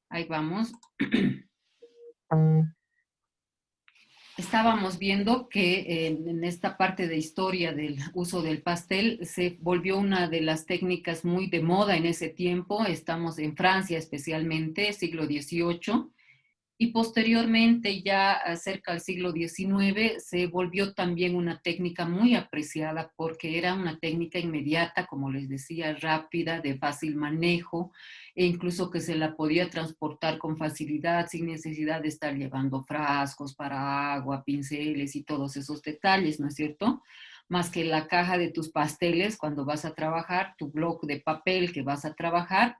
Ahí vamos. Estábamos viendo que en esta parte de historia del uso del pastel se volvió una de las técnicas muy de moda en ese tiempo. Estamos en Francia especialmente, siglo XVIII, y posteriormente, ya cerca del siglo XIX, se volvió también una técnica muy apreciada porque era una técnica inmediata, como les decía, rápida, de fácil manejo, e incluso que se la podía transportar con facilidad sin necesidad de estar llevando frascos para agua, pinceles y todos esos detalles, ¿no es cierto? Más que la caja de tus pasteles cuando vas a trabajar, tu bloc de papel que vas a trabajar,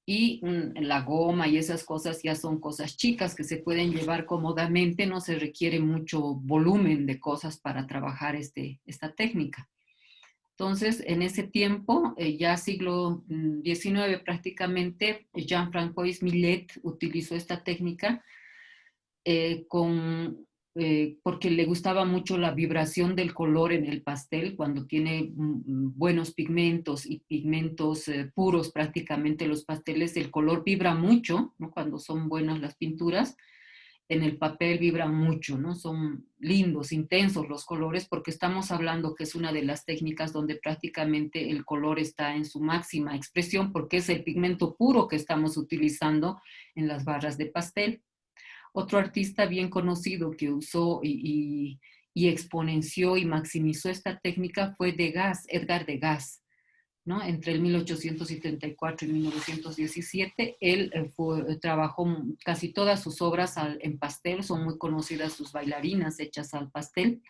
y la goma y esas cosas ya son cosas chicas que se pueden llevar cómodamente, no se requiere mucho volumen de cosas para trabajar esta técnica. Entonces, en ese tiempo, ya siglo XIX prácticamente, Jean-François Millet utilizó esta técnica porque le gustaba mucho la vibración del color en el pastel cuando tiene buenos pigmentos y pigmentos puros prácticamente los pasteles, el color vibra mucho, ¿no? Cuando son buenas las pinturas, en el papel vibran mucho, ¿no? Son lindos, intensos los colores porque estamos hablando que es una de las técnicas donde prácticamente el color está en su máxima expresión porque es el pigmento puro que estamos utilizando en las barras de pastel. Otro artista bien conocido que usó y exponenció y maximizó esta técnica fue Degas, Edgar Degas, ¿no? Entre el 1874 y 1917, él trabajó casi todas sus obras en pastel, son muy conocidas sus bailarinas hechas al pastel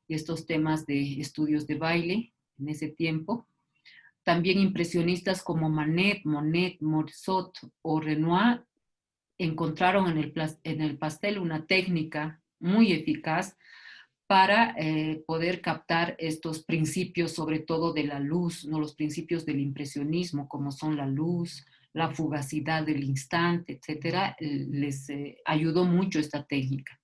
y estos temas de estudios de baile en ese tiempo. También impresionistas como Manet, Monet, Morisot o Renoir encontraron en el pastel una técnica muy eficaz para poder captar estos principios, sobre todo de la luz, ¿no? Los principios del impresionismo, como son la luz, la fugacidad del instante, etcétera, les ayudó mucho esta técnica.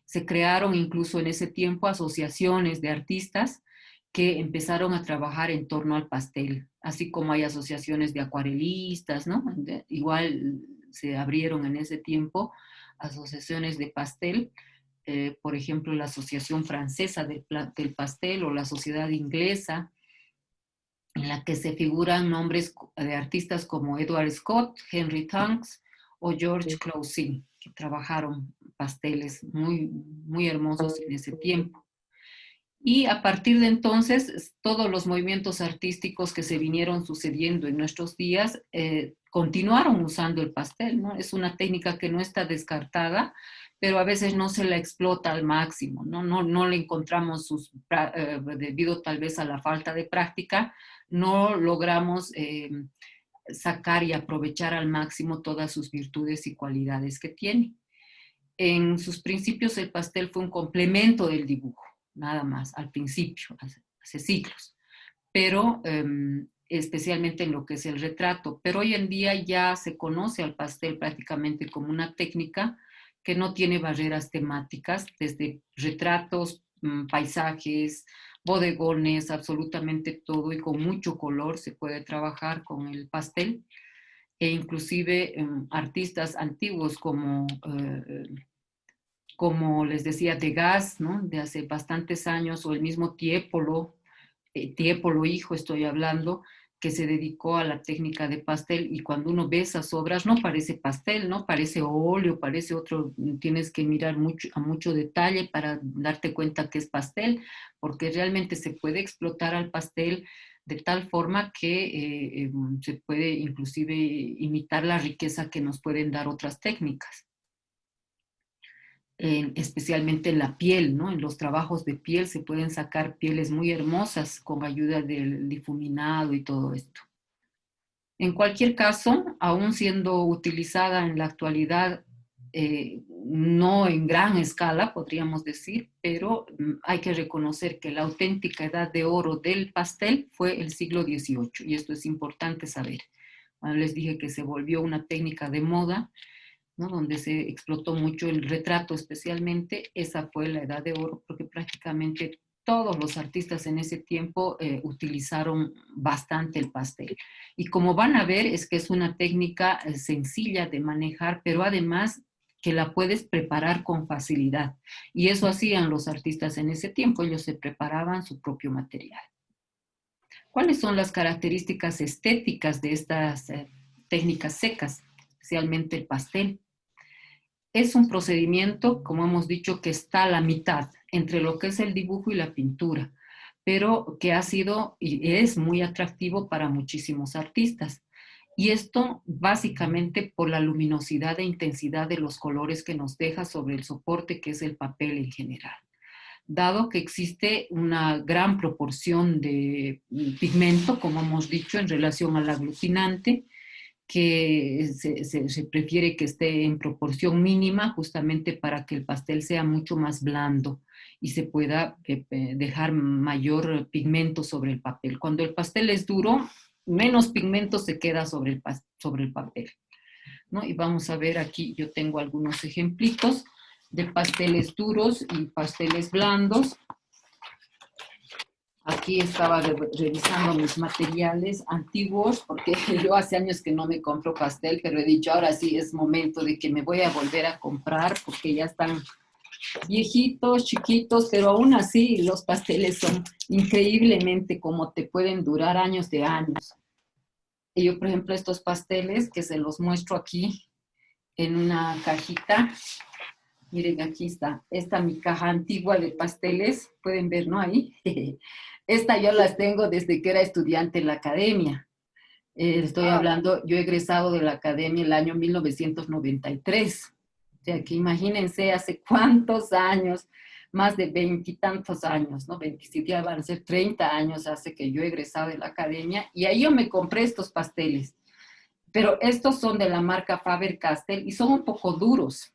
Se crearon incluso en ese tiempo asociaciones de artistas que empezaron a trabajar en torno al pastel, así como hay asociaciones de acuarelistas, ¿no? Igual se abrieron en ese tiempo asociaciones de pastel, por ejemplo, la Asociación Francesa del Pastel o la Sociedad Inglesa, en la que se figuran nombres de artistas como Edward Scott, Henry Tanks o George Clausyn, que trabajaron pasteles muy, muy hermosos en ese tiempo. Y a partir de entonces, todos los movimientos artísticos que se vinieron sucediendo en nuestros días continuaron usando el pastel, ¿no? Es una técnica que no está descartada, pero a veces no se la explota al máximo, ¿no? No le encontramos debido tal vez a la falta de práctica, no logramos sacar y aprovechar al máximo todas sus virtudes y cualidades que tiene. En sus principios el pastel fue un complemento del dibujo, nada más, al principio, hace siglos, pero especialmente en lo que es el retrato. Pero hoy en día ya se conoce al pastel prácticamente como una técnica que no tiene barreras temáticas, desde retratos, paisajes, bodegones, absolutamente todo y con mucho color se puede trabajar con el pastel e inclusive artistas antiguos como les decía, Degas, ¿no? De hace bastantes años, o el mismo Tiepolo hijo estoy hablando, que se dedicó a la técnica de pastel y cuando uno ve esas obras no parece pastel, ¿no? Parece óleo, parece otro, tienes que mirar a mucho detalle para darte cuenta que es pastel, porque realmente se puede explotar al pastel de tal forma que se puede inclusive imitar la riqueza que nos pueden dar otras técnicas. Especialmente en la piel, ¿no? En los trabajos de piel se pueden sacar pieles muy hermosas con ayuda del difuminado y todo esto. En cualquier caso, aún siendo utilizada en la actualidad, no en gran escala, podríamos decir, pero hay que reconocer que la auténtica edad de oro del pastel fue el siglo XVIII, y esto es importante saber. Cuando les dije que se volvió una técnica de moda, ¿no? Donde se explotó mucho el retrato especialmente, esa fue la edad de oro, porque prácticamente todos los artistas en ese tiempo utilizaron bastante el pastel. Y como van a ver, es que es una técnica sencilla de manejar, pero además que la puedes preparar con facilidad. Y eso hacían los artistas en ese tiempo, ellos se preparaban su propio material. ¿Cuáles son las características estéticas de estas técnicas secas, especialmente el pastel? Es un procedimiento, como hemos dicho, que está a la mitad entre lo que es el dibujo y la pintura, pero que ha sido y es muy atractivo para muchísimos artistas. Y esto básicamente por la luminosidad e intensidad de los colores que nos deja sobre el soporte, que es el papel en general. Dado que existe una gran proporción de pigmento, como hemos dicho, en relación al aglutinante, que se prefiere que esté en proporción mínima justamente para que el pastel sea mucho más blando y se pueda dejar mayor pigmento sobre el papel. Cuando el pastel es duro, menos pigmento se queda sobre el papel, ¿no? Y vamos a ver aquí, yo tengo algunos ejemplitos de pasteles duros y pasteles blandos. Aquí estaba revisando mis materiales antiguos, porque yo hace años que no me compro pastel, pero he dicho, ahora sí es momento de que me voy a volver a comprar, porque ya están viejitos, chiquitos, pero aún así los pasteles son increíblemente como te pueden durar años de años. Y yo, por ejemplo, estos pasteles que se los muestro aquí en una cajita. Miren, aquí está. Esta mi caja antigua de pasteles. Pueden ver, ¿no? Ahí. Esta yo las tengo desde que era estudiante en la academia. Estoy hablando, yo he egresado de la academia el año 1993. O sea, que imagínense hace cuántos años, más de 20 y tantos años, ¿no? 27, ya van a ser 30 años hace que yo he egresado de la academia. Y ahí yo me compré estos pasteles. Pero estos son de la marca Faber-Castell y son un poco duros,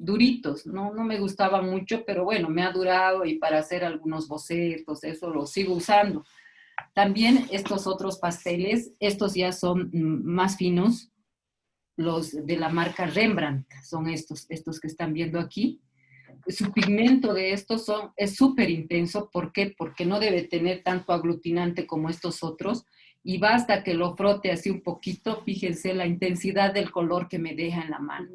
duritos, no me gustaban mucho, pero bueno, me ha durado y para hacer algunos bocetos, eso lo sigo usando. También estos otros pasteles, estos ya son más finos, los de la marca Rembrandt, son estos que están viendo aquí. Su pigmento de estos es súper intenso. ¿Por qué? Porque no debe tener tanto aglutinante como estos otros y basta que lo frote así un poquito, fíjense la intensidad del color que me deja en la mano.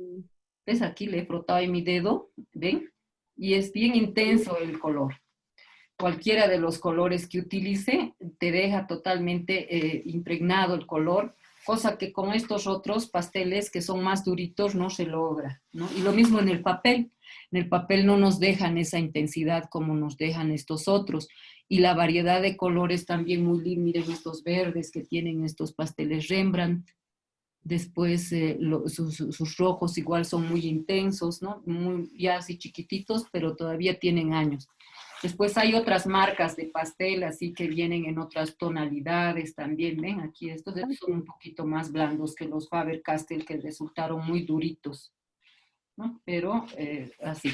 ¿Ves? Aquí le he frotado en mi dedo, ¿ven? Y es bien intenso el color. Cualquiera de los colores que utilice te deja totalmente impregnado el color, cosa que con estos otros pasteles que son más duritos no se logra, ¿no? Y lo mismo en el papel. En el papel no nos dejan esa intensidad como nos dejan estos otros. Y la variedad de colores también muy linda. Miren estos verdes que tienen estos pasteles Rembrandt. Después sus rojos igual son muy intensos, ¿no? Muy, ya así chiquititos, pero todavía tienen años. Después hay otras marcas de pastel, así que vienen en otras tonalidades también. Ven, aquí estos son un poquito más blandos que los Faber-Castell, que resultaron muy duritos, ¿no? Pero así.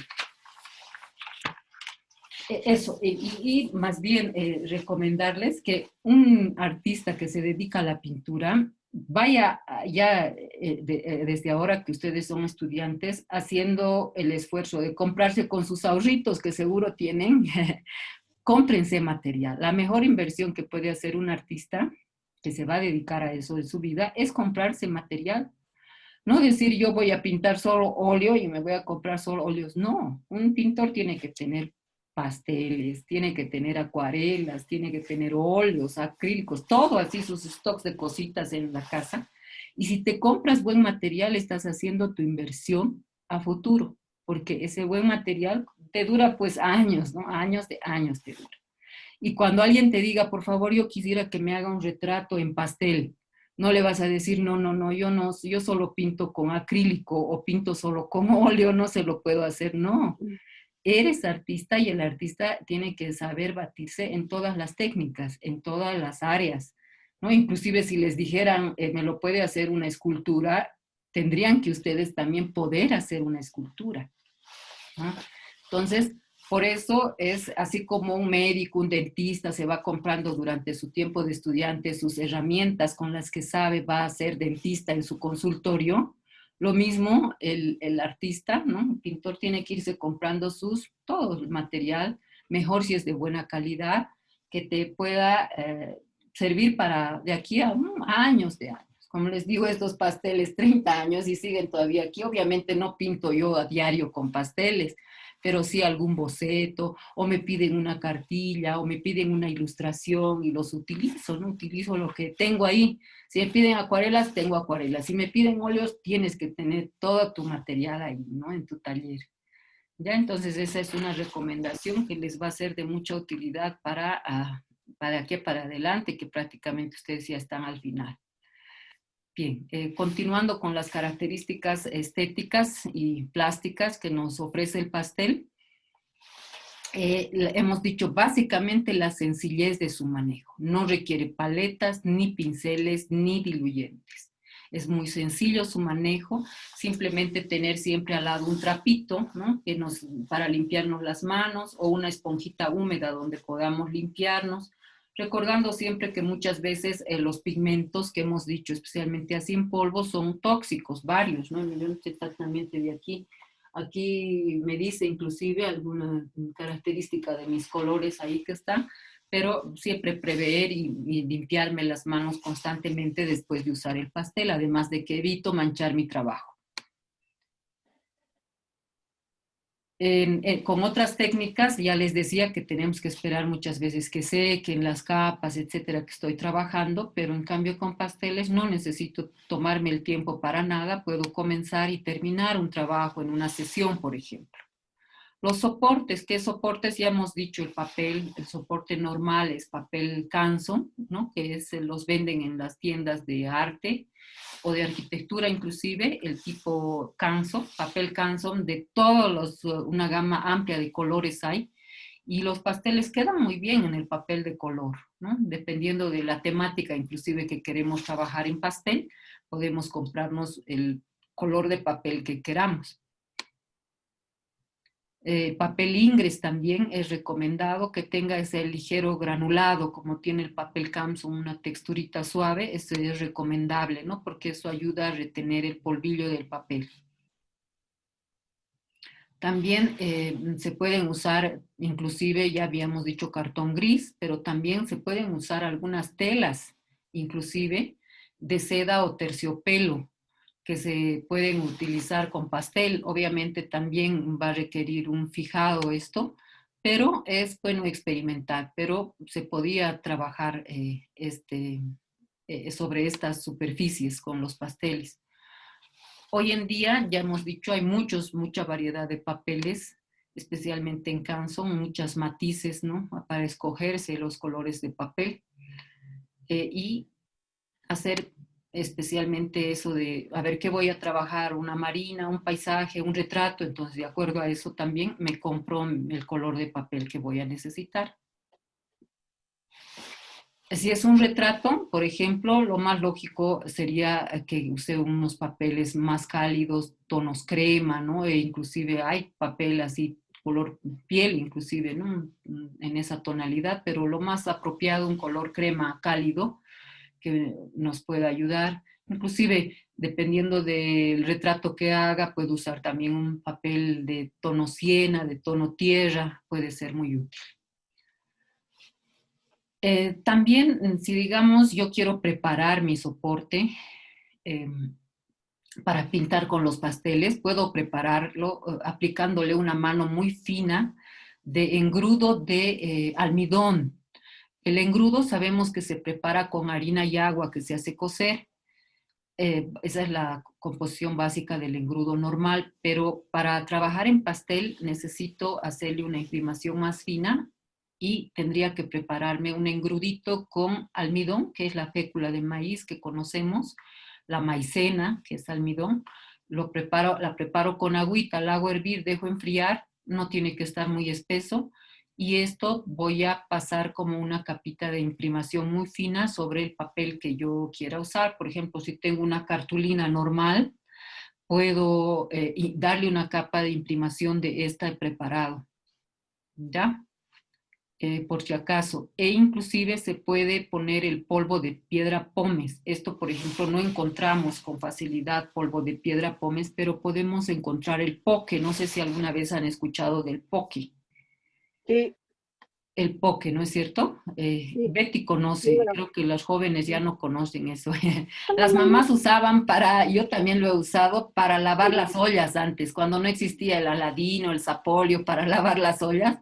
Eso, y más bien recomendarles que un artista que se dedica a la pintura vaya ya desde ahora que ustedes son estudiantes haciendo el esfuerzo de comprarse con sus ahorritos que seguro tienen, cómprense material. La mejor inversión que puede hacer un artista que se va a dedicar a eso de su vida es comprarse material. No decir yo voy a pintar solo óleo y me voy a comprar solo óleos. No, un pintor tiene que tener pasteles, tiene que tener acuarelas, tiene que tener óleos, acrílicos, todo así, sus stocks de cositas en la casa. Y si te compras buen material, estás haciendo tu inversión a futuro, porque ese buen material te dura pues años, ¿no? Años de años te dura. Y cuando alguien te diga, por favor, yo quisiera que me haga un retrato en pastel, no le vas a decir, no, yo solo pinto con acrílico o pinto solo con óleo, no se lo puedo hacer, no. Eres artista y el artista tiene que saber batirse en todas las técnicas, en todas las áreas, ¿no? Inclusive si les dijeran, me lo puede hacer una escultura, tendrían que ustedes también poder hacer una escultura, ¿no? Entonces, por eso es así como un médico, un dentista se va comprando durante su tiempo de estudiante sus herramientas con las que sabe va a ser dentista en su consultorio. Lo mismo el artista, ¿no? El pintor tiene que irse comprando todo el material mejor si es de buena calidad, que te pueda servir para de aquí a años de años. Como les digo, estos pasteles 30 años y siguen todavía aquí. Obviamente no pinto yo a diario con pasteles, pero sí algún boceto, o me piden una cartilla, o me piden una ilustración y los utilizo, ¿no? Utilizo lo que tengo ahí. Si me piden acuarelas, tengo acuarelas. Si me piden óleos, tienes que tener todo tu material ahí, ¿no? En tu taller. Ya, entonces esa es una recomendación que les va a ser de mucha utilidad para aquí para adelante, que prácticamente ustedes ya están al final. Bien, continuando con las características estéticas y plásticas que nos ofrece el pastel, hemos dicho básicamente la sencillez de su manejo. No requiere paletas, ni pinceles, ni diluyentes. Es muy sencillo su manejo, simplemente tener siempre al lado un trapito, ¿no? Para limpiarnos las manos, o una esponjita húmeda donde podamos limpiarnos, recordando siempre que muchas veces los pigmentos que hemos dicho, especialmente así en polvo, son tóxicos, varios, ¿no? Yo no sé exactamente de aquí. Aquí me dice inclusive alguna característica de mis colores ahí que están, pero siempre prever y limpiarme las manos constantemente después de usar el pastel, además de que evito manchar mi trabajo. Con otras técnicas, ya les decía que tenemos que esperar muchas veces que sequen las capas, etcétera, que estoy trabajando, pero en cambio con pasteles no necesito tomarme el tiempo para nada, puedo comenzar y terminar un trabajo en una sesión, por ejemplo. Los soportes, ¿qué soportes? Ya hemos dicho el papel, el soporte normal es papel canson, ¿no? Que los venden en las tiendas de arte o de arquitectura inclusive, el tipo canson, papel canson, de una gama amplia de colores hay, y los pasteles quedan muy bien en el papel de color, ¿no? Dependiendo de la temática inclusive que queremos trabajar en pastel, podemos comprarnos el color de papel que queramos. Papel ingres también es recomendado que tenga ese ligero granulado, como tiene el papel Canson, una texturita suave, eso es recomendable, ¿no? Porque eso ayuda a retener el polvillo del papel. También se pueden usar, inclusive ya habíamos dicho cartón gris, pero también se pueden usar algunas telas, inclusive de seda o terciopelo, que se pueden utilizar con pastel. Obviamente también va a requerir un fijado esto, pero es bueno experimentar, pero se podía trabajar sobre estas superficies con los pasteles. Hoy en día, ya hemos dicho, hay mucha variedad de papeles, especialmente en Canson, muchas matices, ¿no? Para escogerse los colores de papel. Y hacer especialmente eso de, a ver, ¿qué voy a trabajar? Una marina, un paisaje, un retrato. Entonces, de acuerdo a eso también me compro el color de papel que voy a necesitar. Si es un retrato, por ejemplo, lo más lógico sería que use unos papeles más cálidos, tonos crema, ¿no? E inclusive hay papel así, color piel, inclusive, ¿no? En esa tonalidad, pero lo más apropiado, un color crema cálido, que nos pueda ayudar. Inclusive, dependiendo del retrato que haga, puedo usar también un papel de tono siena, de tono tierra, puede ser muy útil. También, si digamos, yo quiero preparar mi soporte para pintar con los pasteles, puedo prepararlo aplicándole una mano muy fina de engrudo de almidón. El engrudo sabemos que se prepara con harina y agua que se hace cocer. Esa es la composición básica del engrudo normal, pero para trabajar en pastel necesito hacerle una imprimación más fina y tendría que prepararme un engrudito con almidón, que es la fécula de maíz que conocemos, la maicena, que es almidón. La preparo con agüita, la hago hervir, dejo enfriar, no tiene que estar muy espeso, y esto voy a pasar como una capita de imprimación muy fina sobre el papel que yo quiera usar. Por ejemplo, si tengo una cartulina normal, puedo darle una capa de imprimación de esta preparado, ¿ya? Por si acaso. E inclusive se puede poner el polvo de piedra pómez. Esto, por ejemplo, no encontramos con facilidad polvo de piedra pómez, pero podemos encontrar el poke. No sé si alguna vez han escuchado del poke. Sí. El poke, ¿no es cierto? Sí, Betty sí, conoce, bueno, creo que los jóvenes ya sí. no conocen eso. Las mamás usaban para, yo también lo he usado, para lavar las ollas antes, cuando no existía el aladino, el sapolio para lavar las ollas,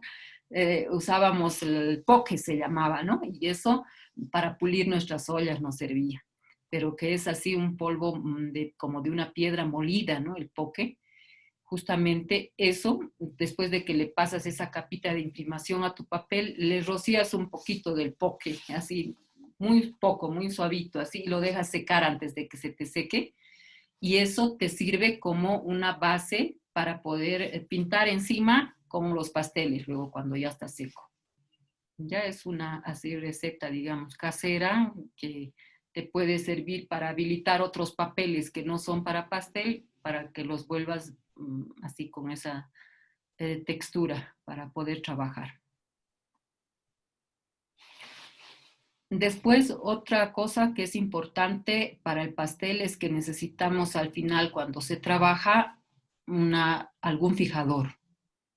usábamos el poke, se llamaba, ¿no? Y eso para pulir nuestras ollas nos servía, pero que es así un polvo como de una piedra molida, ¿no? El poke justamente eso, después de que le pasas esa capita de imprimación a tu papel, le rocías un poquito del poke, así, muy poco, muy suavito, así, y lo dejas secar antes de que se te seque, y eso te sirve como una base para poder pintar encima como los pasteles, luego cuando ya está seco. Ya es una así receta, digamos, casera que te puede servir para habilitar otros papeles que no son para pastel, para que los vuelvas así con esa textura para poder trabajar. Después, otra cosa que es importante para el pastel es que necesitamos al final, cuando se trabaja, algún fijador,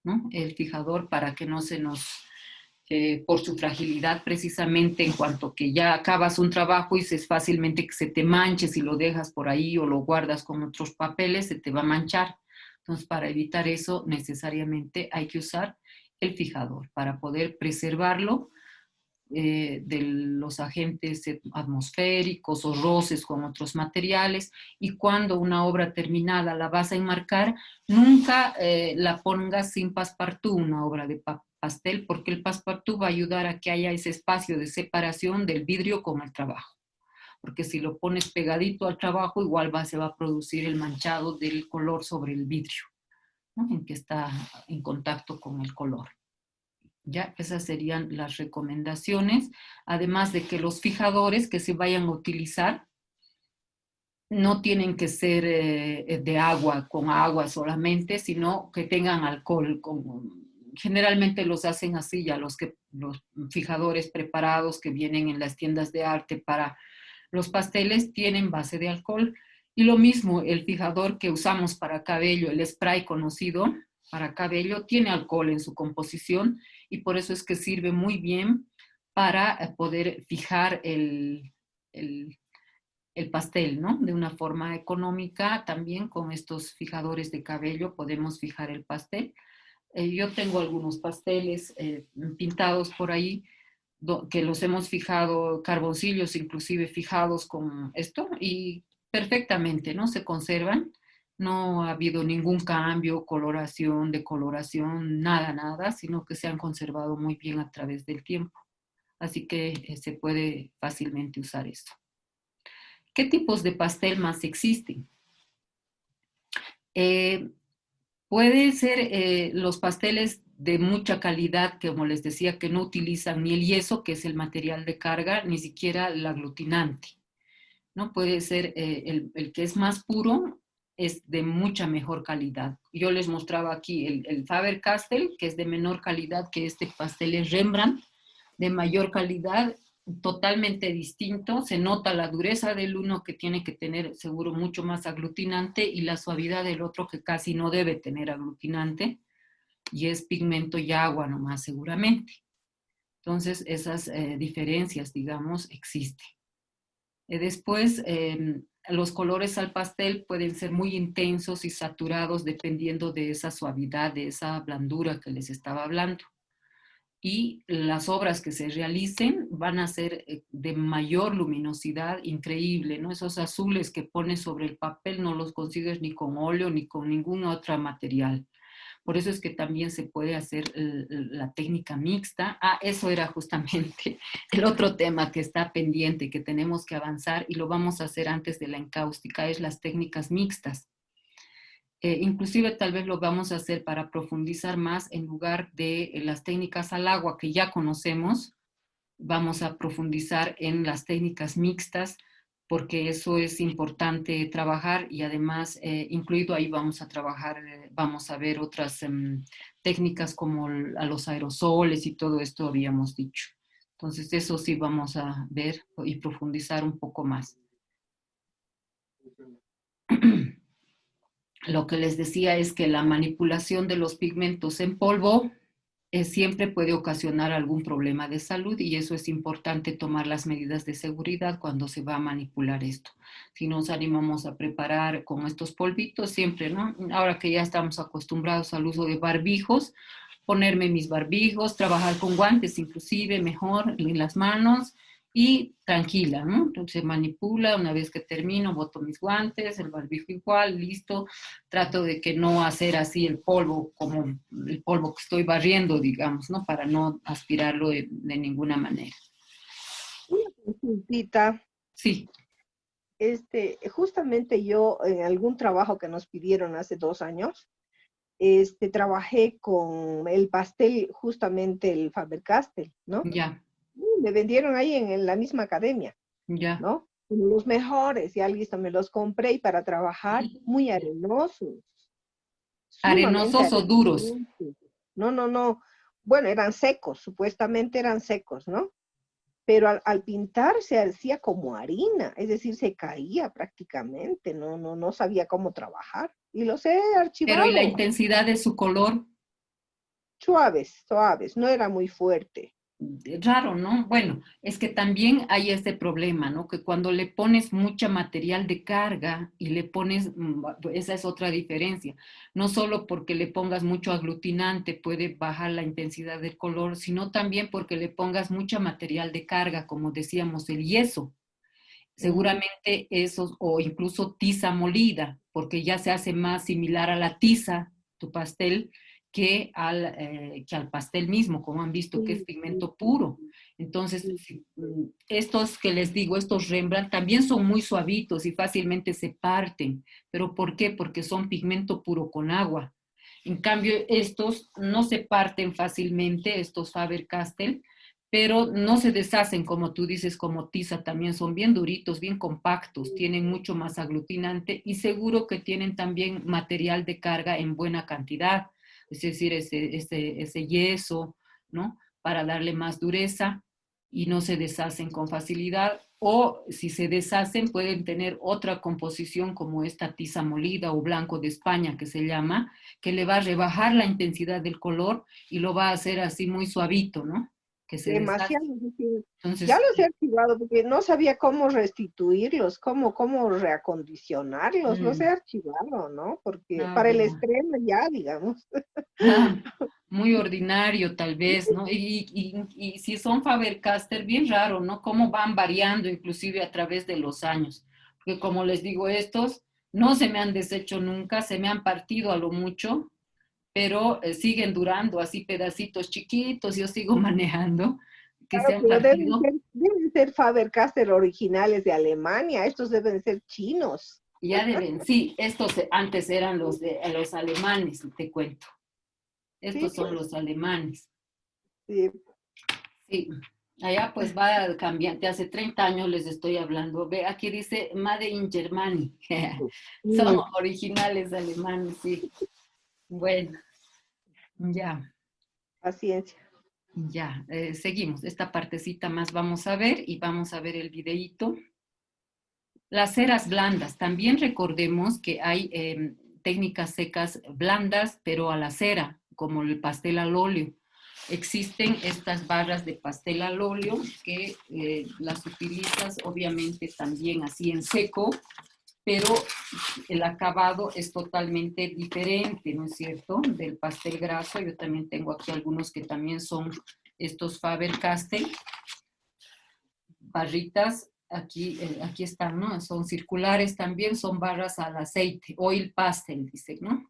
¿no? El fijador para que no se nos por su fragilidad precisamente en cuanto que ya acabas un trabajo y es fácilmente que se te manche si lo dejas por ahí o lo guardas con otros papeles, se te va a manchar. Entonces, para evitar eso, necesariamente hay que usar el fijador para poder preservarlo de los agentes atmosféricos o roces con otros materiales y cuando una obra terminada la vas a enmarcar, nunca la pongas sin passepartout, una obra de pastel, porque el passepartout va a ayudar a que haya ese espacio de separación del vidrio con el trabajo. Porque si lo pones pegadito al trabajo, igual se va a producir el manchado del color sobre el vidrio, ¿no? En que está en contacto con el color. Ya, esas serían las recomendaciones, además de que los fijadores que se vayan a utilizar no tienen que ser de agua, con agua solamente, sino que tengan alcohol. Generalmente los hacen así ya los fijadores preparados que vienen en las tiendas de arte para los pasteles tienen base de alcohol. Y lo mismo, el fijador que usamos para cabello, el spray conocido para cabello, tiene alcohol en su composición y por eso es que sirve muy bien para poder fijar el pastel, ¿no? De una forma económica, también con estos fijadores de cabello podemos fijar el pastel. Yo tengo algunos pasteles pintados por ahí que los hemos fijado, carboncillos inclusive fijados con esto y perfectamente, ¿no? Se conservan. No ha habido ningún cambio, coloración, decoloración, nada, nada, sino que se han conservado muy bien a través del tiempo. Así que se puede fácilmente usar esto. ¿Qué tipos de pastel más existen? Eh, Puede ser los pasteles de mucha calidad, que, como les decía, que no utilizan ni el yeso, que es el material de carga, ni siquiera el aglutinante, ¿no? Puede ser el que es más puro, es de mucha mejor calidad. Yo les mostraba aquí el Faber-Castell, que es de menor calidad que este pastel es Rembrandt, de mayor calidad, totalmente distinto. Se nota la dureza del uno que tiene que tener seguro mucho más aglutinante y la suavidad del otro que casi no debe tener aglutinante y es pigmento y agua nomás seguramente. Entonces esas diferencias, digamos, existen. Después, los colores al pastel pueden ser muy intensos y saturados dependiendo de esa suavidad, de esa blandura que les estaba hablando. Y las obras que se realicen van a ser de mayor luminosidad increíble, ¿no? Esos azules que pones sobre el papel no los consigues ni con óleo ni con ningún otro material. Por eso es que también se puede hacer la técnica mixta. Ah, eso era justamente el otro tema que está pendiente, que tenemos que avanzar y lo vamos a hacer antes de la encáustica, es las técnicas mixtas. Inclusive tal vez lo vamos a hacer para profundizar más en lugar de las técnicas al agua que ya conocemos, vamos a profundizar en las técnicas mixtas porque eso es importante trabajar y además incluido ahí vamos a trabajar, vamos a ver otras técnicas como a los aerosoles y todo esto habíamos dicho. Entonces eso sí vamos a ver y profundizar un poco más. Lo que les decía es que la manipulación de los pigmentos en polvo siempre puede ocasionar algún problema de salud y eso es importante tomar las medidas de seguridad cuando se va a manipular esto. Si nos animamos a preparar con estos polvitos, siempre, ¿no? Ahora que ya estamos acostumbrados al uso de barbijos, ponerme mis barbijos, trabajar con guantes inclusive mejor en las manos y tranquila, ¿no? Entonces se manipula, una vez que termino, boto mis guantes, el barbijo igual, listo. Trato de que no hacer así el polvo como el polvo que estoy barriendo, digamos, ¿no? Para no aspirarlo de ninguna manera. Una consultita. Sí, Justamente yo en algún trabajo que nos pidieron hace 2 años, trabajé con el pastel, justamente el Faber-Castell, ¿no? ya, Me vendieron ahí en la misma academia, ya. ¿no? Como los mejores, ya listo, me los compré y para trabajar, muy arenosos, sumamente Arenosos o duros. arenosos. No, no, no. Bueno, eran secos, supuestamente eran secos, ¿no? Pero al pintar se hacía como harina, es decir, se caía prácticamente, no, no, no sabía cómo trabajar. Y los he Pero ¿y la archivado, intensidad de su color? suaves, suaves, no era muy fuerte. Raro, ¿no? Bueno, es que también hay este problema, ¿no? Que cuando le pones mucha material de carga y le pones, esa es otra diferencia, no solo porque le pongas mucho aglutinante puede bajar la intensidad del color, sino también porque le pongas mucha material de carga, como decíamos, el yeso. Mm, Seguramente esos, o incluso tiza molida, porque ya se hace más similar a la tiza, tu pastel, que al pastel mismo, como han visto, que es sí, sí, pigmento sí, puro. Entonces, sí, estos que les digo, estos Rembrandt, también son muy suavitos y fácilmente se parten. ¿Pero por qué? Porque son pigmento puro con agua. En cambio, estos no se parten fácilmente, estos Faber-Castell, pero no se deshacen, como tú dices, como tiza, también son bien duritos, bien compactos, tienen mucho más aglutinante y seguro que tienen también material de carga en buena cantidad, es decir, ese yeso, ¿no? Para darle más dureza y no se deshacen con facilidad. O si se deshacen, pueden tener otra composición como esta tiza molida o blanco de España que se llama, que le va a rebajar la intensidad del color y lo va a hacer así muy suavito, ¿no? Que se deshace. demasiado. Sí. Ya Entonces, los he archivado porque no sabía cómo restituirlos, cómo reacondicionarlos, los he mm, archivado, ¿no? Porque ah, para el ya. estreno ya, digamos. Muy ordinario tal vez, ¿no? Y si son Faber-Castell, bien raro, ¿no? Cómo van variando inclusive a través de los años. Porque como les digo, estos no se me han deshecho nunca, se me han partido a lo mucho, pero siguen durando así pedacitos chiquitos, yo sigo manejando, que se Claro, han pero partido. deben ser Faber-Castell originales de Alemania, estos deben ser chinos. Ya deben, sí, estos antes eran los de los alemanes, te cuento. Sí, Estos son pues, los alemanes. sí. Sí, allá pues va cambiante. Hace 30 años les estoy hablando. Ve, aquí dice Made in Germany. Son Mm, originales alemanes, sí. Bueno, ya, paciencia. ya. Seguimos. Esta partecita más vamos a ver y vamos a ver el videíto. Las ceras blandas. También recordemos que hay técnicas secas blandas, pero a la cera, como el pastel al óleo. Existen estas barras de pastel al óleo que las utilizas obviamente también así en seco, pero el acabado es totalmente diferente, ¿no es cierto? Del pastel graso. Yo también tengo aquí algunos que también son estos Faber-Castell, barritas, aquí están, ¿no? Son circulares también, son barras al aceite, oil pastel, dice, ¿no?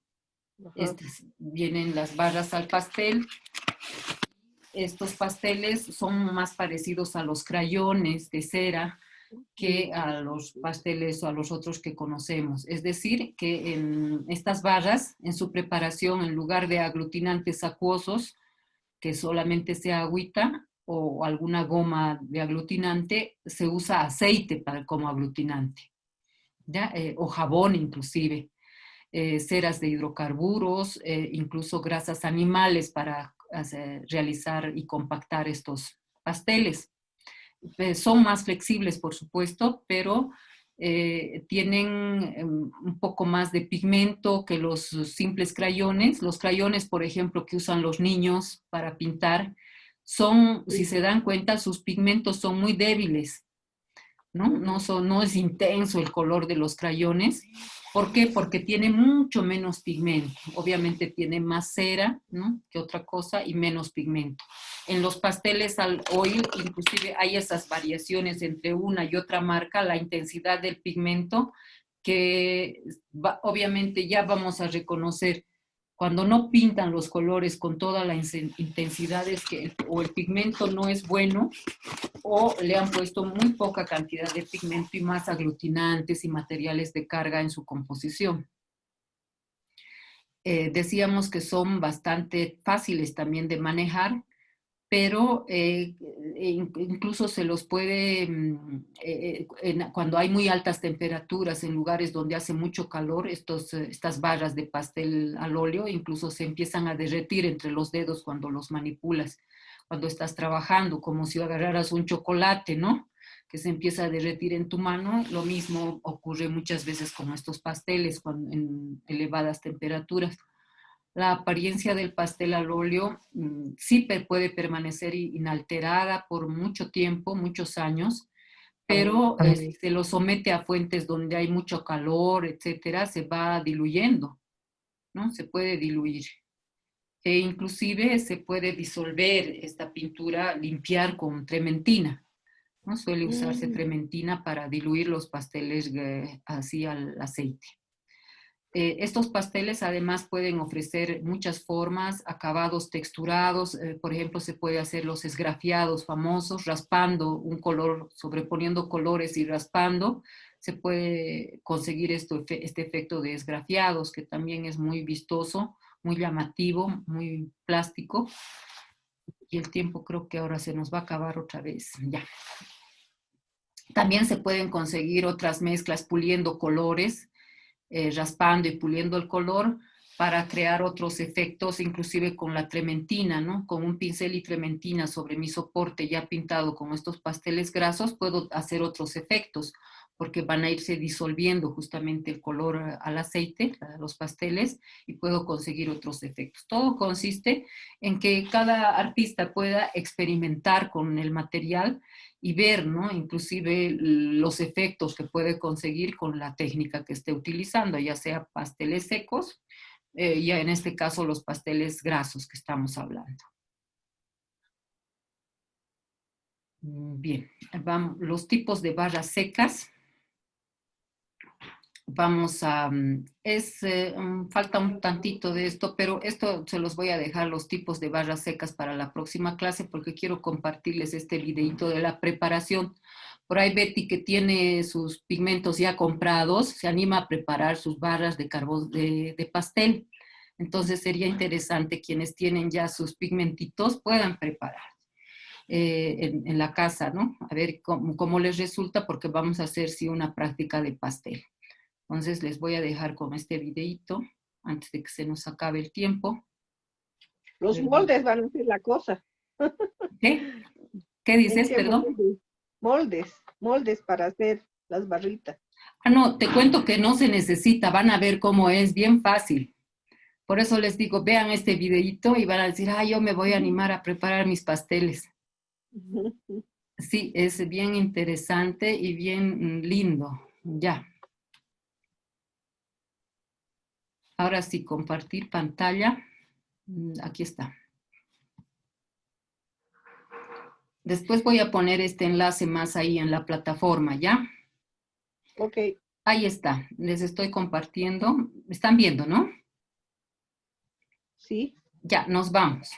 Ajá. Estas vienen las barras al pastel. Estos pasteles son más parecidos a los crayones de cera Sí, que sí, a sí, los sí. pasteles o a los otros que conocemos. Es decir, que en estas barras, en su preparación, en lugar de aglutinantes acuosos, que solamente sea agüita o alguna goma de aglutinante, se usa aceite como aglutinante, ¿ya? O jabón inclusive, ceras de hidrocarburos, incluso grasas animales para realizar y compactar estos pasteles. Son más flexibles, por supuesto, pero tienen un poco más de pigmento que los simples crayones. Los crayones, por ejemplo, que usan los niños para pintar, son, si se dan cuenta, sus pigmentos son muy débiles, ¿no? No es intenso el color de los crayones. ¿Por qué? Porque tiene mucho menos pigmento. Obviamente tiene más cera, ¿no?, que otra cosa, y menos pigmento. En los pasteles al oil, inclusive hay esas variaciones entre una y otra marca, la intensidad del pigmento, que obviamente ya vamos a reconocer cuando no pintan los colores con toda la intensidad, es que o el pigmento no es bueno, o le han puesto muy poca cantidad de pigmento y más aglutinantes y materiales de carga en su composición. Decíamos que son bastante fáciles también de manejar, pero incluso se los puede, cuando hay muy altas temperaturas en lugares donde hace mucho calor, estas barras de pastel al óleo incluso se empiezan a derretir entre los dedos cuando los manipulas, cuando estás trabajando, como si agarraras un chocolate, ¿no?, que se empieza a derretir en tu mano. Lo mismo ocurre muchas veces con estos pasteles en elevadas temperaturas. La apariencia del pastel al óleo sí puede permanecer inalterada por mucho tiempo, muchos años, pero si se lo somete a fuentes donde hay mucho calor, etcétera, se va diluyendo, ¿no? Se puede diluir. E inclusive se puede disolver esta pintura, limpiar con trementina, ¿no? Suele usarse trementina para diluir los pasteles así al aceite. Estos pasteles además pueden ofrecer muchas formas, acabados texturados. Por ejemplo, se puede hacer los esgrafiados famosos, raspando un color, sobreponiendo colores y raspando. Se puede conseguir este efecto de esgrafiados, que también es muy vistoso, muy llamativo, muy plástico. Y el tiempo creo que ahora se nos va a acabar otra vez. Ya. También se pueden conseguir otras mezclas puliendo colores, raspando y puliendo el color para crear otros efectos, inclusive con la trementina, ¿no? Con un pincel y trementina sobre mi soporte ya pintado con estos pasteles grasos, puedo hacer otros efectos, porque van a irse disolviendo justamente el color al aceite, a los pasteles, y puedo conseguir otros efectos. Todo consiste en que cada artista pueda experimentar con el material y ver, ¿no?, inclusive los efectos que puede conseguir con la técnica que esté utilizando, ya sea pasteles secos, ya en este caso los pasteles grasos que estamos hablando. Bien, vamos, los tipos de barras secas. Vamos a, falta un tantito de esto, pero esto se los voy a dejar los tipos de barras secas para la próxima clase porque quiero compartirles este videito de la preparación. Por ahí Betty, que tiene sus pigmentos ya comprados, se anima a preparar sus barras de carbón de pastel. Entonces sería interesante quienes tienen ya sus pigmentitos puedan preparar en la casa, ¿no? A ver cómo les resulta, porque vamos a hacer sí una práctica de pastel. Entonces les voy a dejar con este videito antes de que se nos acabe el tiempo. Los moldes van a ser la cosa. ¿Qué? ¿Qué dices, perdón? Moldes para hacer las barritas. Ah, no, te cuento que no se necesita, van a ver cómo es, bien fácil. Por eso les digo, vean este videito y van a decir, yo me voy a animar a preparar mis pasteles. Sí, es bien interesante y bien lindo. Ya. Ahora sí, compartir pantalla. Aquí está. Después voy a poner este enlace más ahí en la plataforma, ¿ya? Ok. Ahí está, les estoy compartiendo. ¿Están viendo, no? Sí. Ya, nos vamos.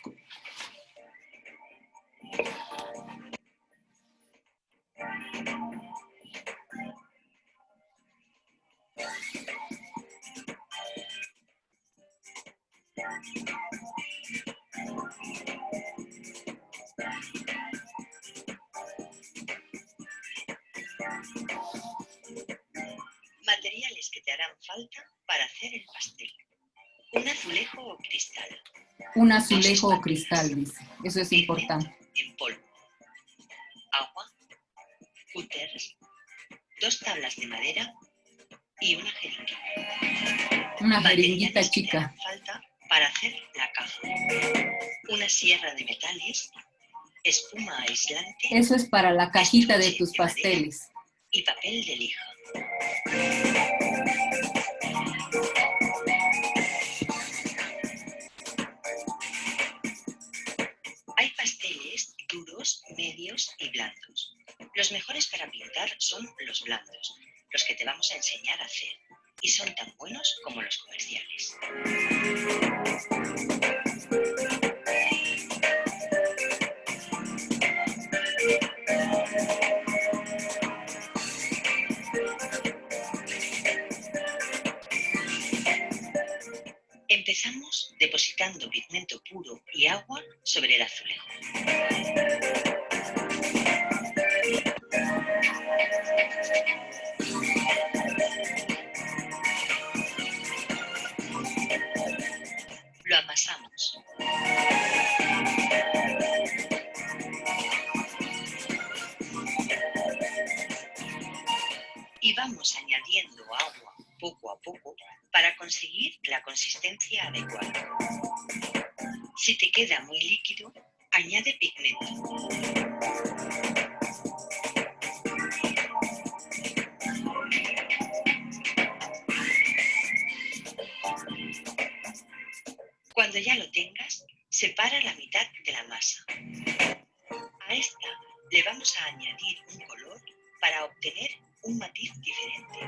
Materiales que te harán falta para hacer el pastel. Un azulejo o cristal. Un azulejo o cristal, dice. Eso es importante. En polvo. Agua. Cúters. 2 tablas de madera y una jeringuilla. Una jeringuita Materiales que te chica. harán falta para hacer la caja. Una sierra de metales, espuma aislante Eso es para la cajita de estuche tus de madera pasteles. y papel de lija. Hay pasteles duros, medios y blandos. Los mejores para pintar son los blandos, los que te vamos a enseñar a hacer, y son tan buenos como los comerciales. Empezamos depositando pigmento puro y agua sobre el azulejo. Lo amasamos. Y vamos añadiendo agua poco a poco para conseguir la consistencia adecuada. Si te queda muy líquido, añade pigmento. Cuando ya lo tengas, separa la mitad de la masa. A esta le vamos a añadir un color para obtener un matiz diferente.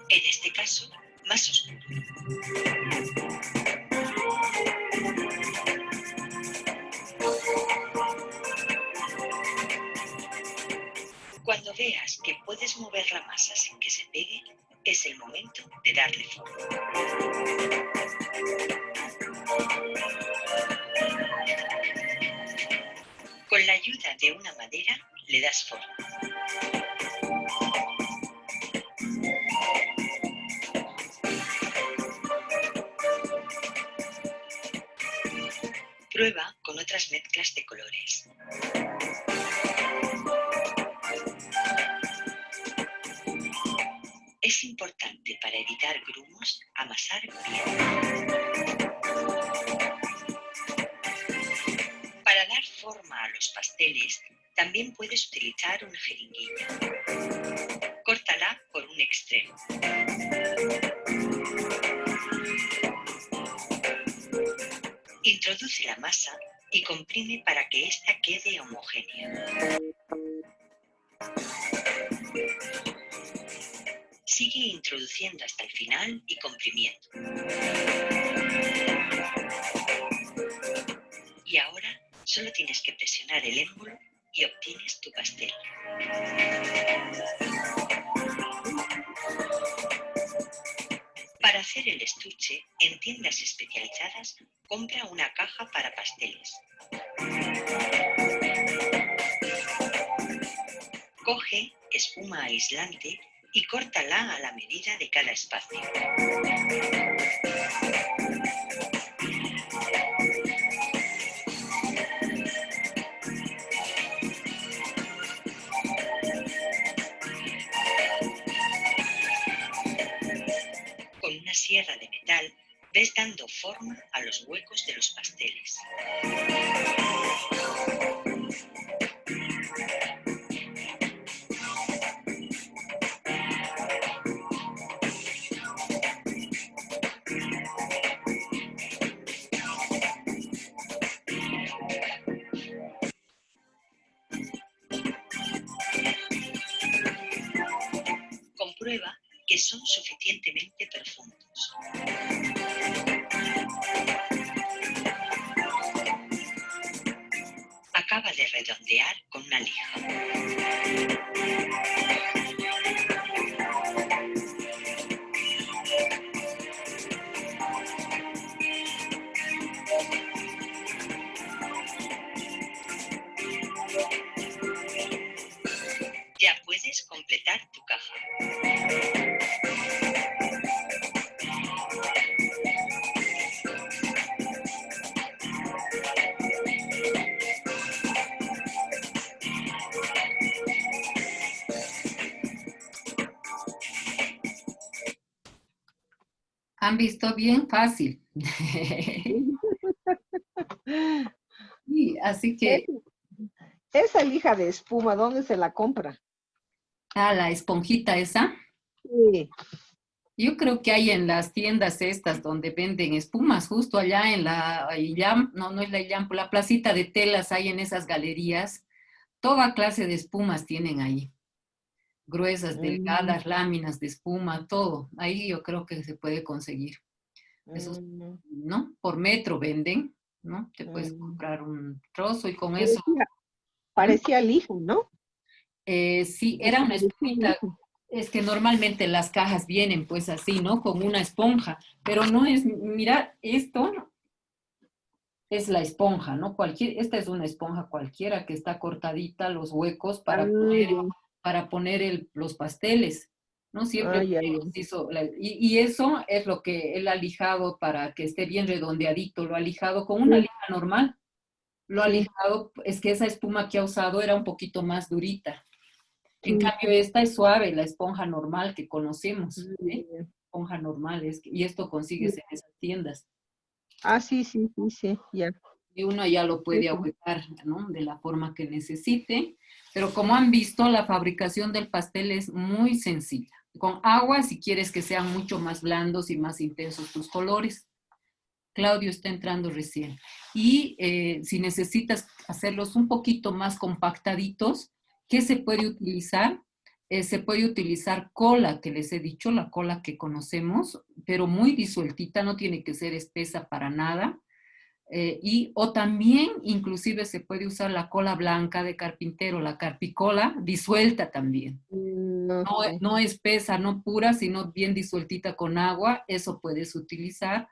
En este caso, más oscuro. Cuando veas que puedes mover la masa sin que se pegue, es el momento de darle forma. Con la ayuda de una madera le das forma. Prueba con otras mezclas de colores. Es importante para evitar grumos amasar bien. Para dar forma a los pasteles, también puedes utilizar una jeringuilla. Córtala por un extremo. Introduce la masa y comprime para que ésta quede homogénea. Sigue introduciendo hasta el final y comprimiendo. Y ahora solo tienes que presionar el émbolo y obtienes tu pastel. Para hacer el estuche, en tiendas especializadas, compra una caja para pasteles. Coge espuma aislante y córtala a la medida de cada espacio. Con una sierra de metal, ves dando forma a los huecos de los pasteles. Comprueba que son suficientemente profundos. Acaba de redondear con una lija. Ya puedes completar tu caja. Han visto bien fácil. Sí, así Es- que, Esa lija de espuma, ¿dónde se la compra? la esponjita esa. Sí. Yo creo que hay en las tiendas estas donde venden espumas, justo allá en la Illam, no, no es la Illam, la placita de telas, hay en esas galerías, toda clase de espumas tienen ahí, gruesas, Mm, delgadas, láminas de espuma, todo. Ahí yo creo que se puede conseguir. Esos, mm, ¿no? Por metro venden, ¿no? Te puedes mm. comprar un trozo y con eso, Parecía, ¿Mm? parecía lija, ¿no? Sí, Es era que una parecía espumita. lija. Es que normalmente las cajas vienen pues así, ¿no? Con una esponja, pero no es, mira, esto es la esponja, ¿no? Esta es una esponja cualquiera que está cortadita, los huecos Ah, ya. para poner los pasteles, ¿no? Siempre Ah, ya, ya. tenemos y eso es lo que él ha lijado para que esté bien redondeadito, lo ha lijado con una Sí, lija normal, lo ha sí, lijado, es que esa espuma que ha usado era un poquito más durita. En sí. cambio, esta es suave, la esponja normal que conocemos, Ah, ¿eh? ya, Esponja normal, y esto ya. consigues en esas tiendas. Ah, sí, sí, sí, sí, ya. Y uno ya lo Sí, puede sí. ahuecar, ¿no? De la forma que necesite. Pero como han visto, la fabricación del pastel es muy sencilla. Con agua, si quieres que sean mucho más blandos y más intensos tus colores. Claudio está entrando recién. Y si necesitas hacerlos un poquito más compactaditos, ¿qué se puede utilizar? Se puede utilizar cola, que les he dicho, la cola que conocemos, pero muy disueltita, no tiene que ser espesa para nada. O también, inclusive, se puede usar la cola blanca de carpintero, la carpicola, disuelta también. No No, sé. no espesa, no pura, sino bien disueltita con agua, eso puedes utilizar.